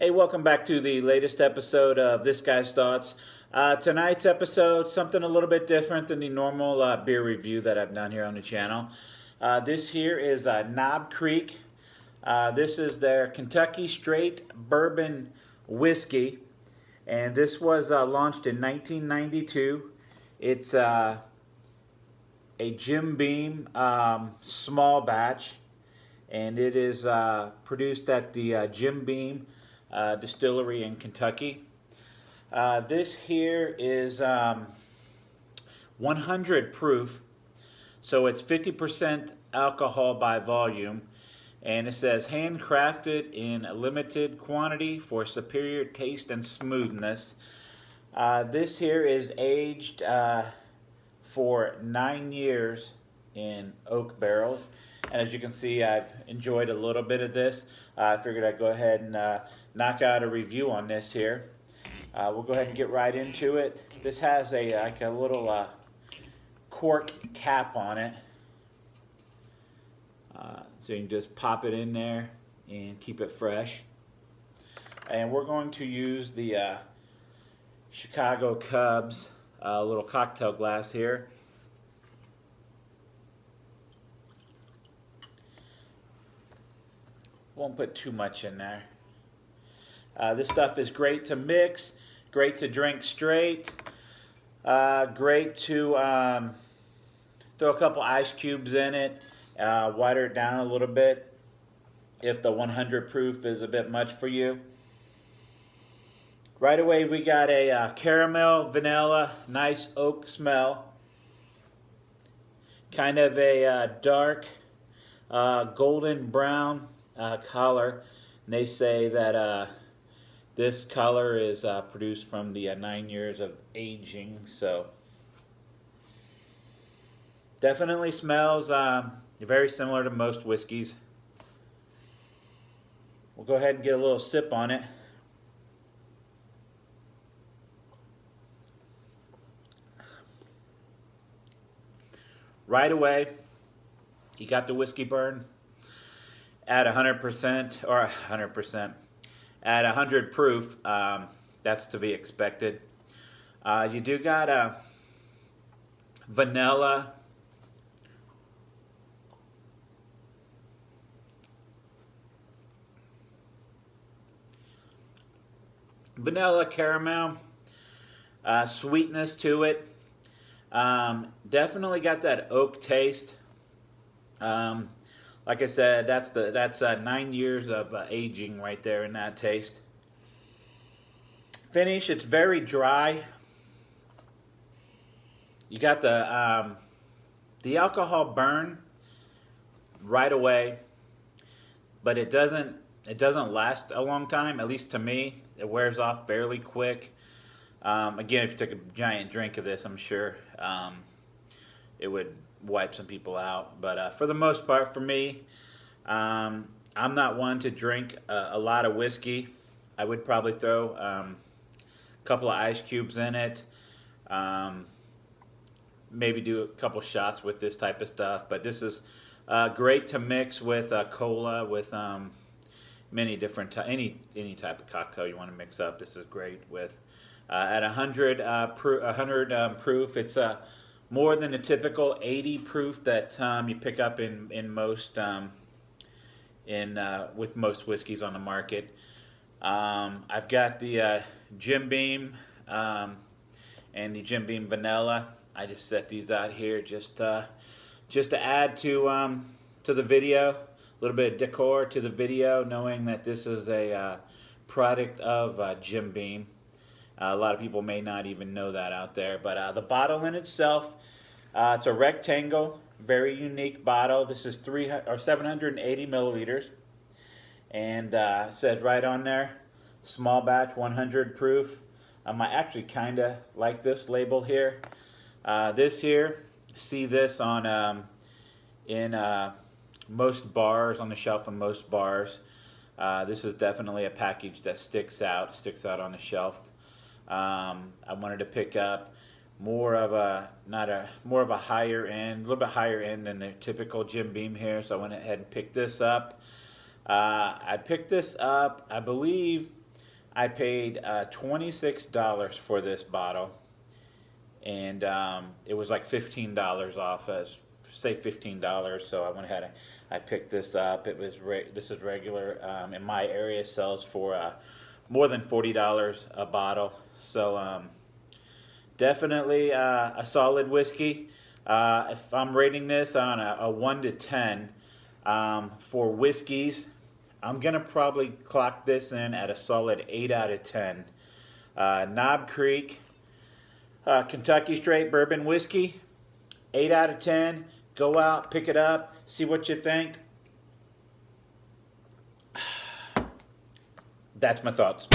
Hey, welcome back to the latest episode of This Guy's Thoughts. Tonight's episode, something a little bit different than the normal beer review that I've done here on the channel. This here is Knob Creek. This is their Kentucky Straight Bourbon Whiskey, and this was launched in 1992. It's a Jim Beam small batch, and it is produced at the Jim Beam distillery in Kentucky. This here is 100 proof, so it's 50% alcohol by volume, and it says handcrafted in a limited quantity for superior taste and smoothness. This here is aged for 9 years in oak barrels, and as you can see, I've enjoyed a little bit of this. I figured I'd go ahead and knock out a review on this here. We'll go ahead and get right into it. This has like a little cork cap on it, so you can just pop it in there and keep it fresh. And we're going to use the Chicago Cubs little cocktail glass here. Won't put too much in there. This stuff is great to mix, great to drink straight, great to throw a couple ice cubes in it, water it down a little bit if the 100 proof is a bit much for you. Right away we got a caramel, vanilla, nice oak smell, kind of a dark golden brown color. And they say that this color is produced from the 9 years of aging, so definitely smells very similar to most whiskeys. We'll go ahead and get a little sip on it. Right away, you got the whiskey burn. At 100% or 100%, at 100 proof, that's to be expected. You do got a vanilla, caramel, sweetness to it. Definitely got that oak taste. Like I said, that's 9 years of aging right there in that taste. Finish, it's very dry. You got the alcohol burn right away, but it doesn't last a long time. At least to me, it wears off fairly quick. Again, if you took a giant drink of this, I'm sure it would wipe some people out, but for the most part, for me, I'm not one to drink a lot of whiskey. I would probably throw a couple of ice cubes in it, maybe do a couple shots with this type of stuff, but this is great to mix with cola, with many different any type of cocktail you want to mix up. This is great with at 100 proof. It's more than the typical 80 proof that you pick up in most with most whiskeys on the market. I've got the Jim Beam and the Jim Beam Vanilla. I just set these out here just to add to the video, a little bit of decor to the video, knowing that this is a product of Jim Beam. A lot of people may not even know that out there, but the bottle in itself, it's a rectangle, very unique bottle. This is 780 milliliters, and it says right on there, small batch, 100 proof. I actually kind of like this label here. This here, see this on in most bars, on the shelf in most bars. This is definitely a package that sticks out on the shelf. I wanted to pick up more of a higher end, a little bit higher end than the typical Jim Beam here, so I went ahead and picked this up. I picked this up, I believe, I paid $26 for this bottle, and it was like $15 off, as say $15. So I went ahead and I picked this up. It was this is regular. In my area, sells for more than $40 a bottle. So definitely a solid whiskey. If I'm rating this on a 1 to 10 for whiskeys, I'm going to probably clock this in at a solid 8 out of 10. Knob Creek Kentucky Straight Bourbon Whiskey, 8 out of 10. Go out, pick it up, see what you think. That's my thoughts.